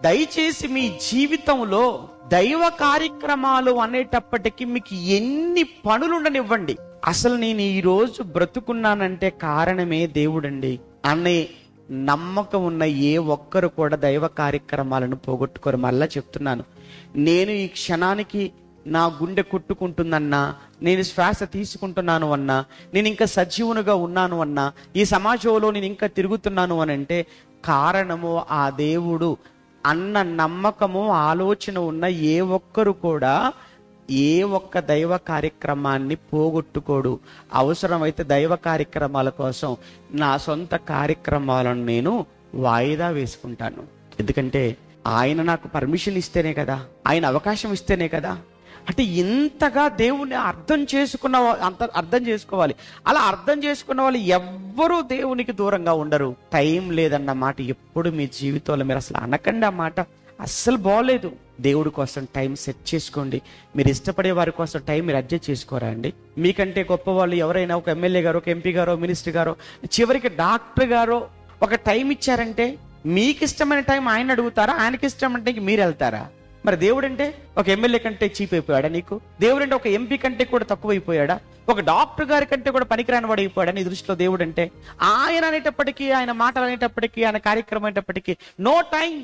దయచేసి మీ జీవితంలో దైవ కార్యక్రమాలు అనేటప్పటికీ మీకు ఎన్ని పనులు ఉండనివ్వండి, అసలు నేను ఈ రోజు బ్రతుకున్నానంటే కారణమే దేవుడండి అనే నమ్మకం ఉన్న ఏ ఒక్కరు కూడా దైవ కార్యక్రమాలను పోగొట్టుకోరు. మళ్ళా చెప్తున్నాను, నేను ఈ క్షణానికి నా గుండె కొట్టుకుంటుందన్నా, నేను శ్వాస తీసుకుంటున్నాను అన్నా, నేను ఇంకా సజీవునిగా ఉన్నాను అన్నా, ఈ సమాజంలో నేను ఇంకా తిరుగుతున్నాను అని అంటే కారణము ఆ దేవుడు అన్న నమ్మకము ఆలోచన ఉన్న ఏ ఒక్కరు కూడా ఏ ఒక్క దైవ కార్యక్రమాన్ని పోగొట్టుకోడు. అవసరమైతే దైవ కార్యక్రమాల కోసం నా సొంత కార్యక్రమాలను నేను వాయిదా వేసుకుంటాను. ఎందుకంటే ఆయన నాకు పర్మిషన్ ఇస్తేనే కదా, ఆయన అవకాశం ఇస్తేనే కదా. అంటే ఇంతగా దేవుణ్ణి అర్థం చేసుకోవాలి. అలా అర్థం చేసుకున్న వాళ్ళు ఎవ్వరూ దేవునికి దూరంగా ఉండరు. టైం లేదన్న మాట ఎప్పుడు మీ జీవితంలో మీరు అసలు అనకండి. ఆ మాట అస్సలు బాగోలేదు. దేవుడి కోసం టైం సెట్ చేసుకోండి. మీరు ఇష్టపడే వారి కోసం టైం మీరు అడ్జస్ట్ చేసుకోరా అండి? మీకంటే గొప్ప వాళ్ళు ఎవరైనా, ఒక ఎమ్మెల్యే గారో, ఒక ఎంపీ గారో, మినిస్టర్ గారో, చివరికి డాక్టర్ గారో ఒక టైం ఇచ్చారంటే మీకు ఇష్టమైన టైం ఆయన అడుగుతారా? ఆయనకి ఇష్టమంటే మీరు వెళ్తారా? మరి దేవుడు అంటే ఒక ఎమ్మెల్యే కంటే చీప్ అయిపోయాడా నీకు? దేవుడు అంటే ఒక ఎంపీ కంటే కూడా తక్కువ అయిపోయాడా? ఒక డాక్టర్ గారి కంటే కూడా పనికిరాని వాడు అయిపోయాడా నీ దృష్టిలో దేవుడు అంటే? ఆయన అనేటప్పటికీ, ఆయన మాటలు అనేటప్పటికీ, ఆయన కార్యక్రమం అనేటప్పటికీ నో టైం.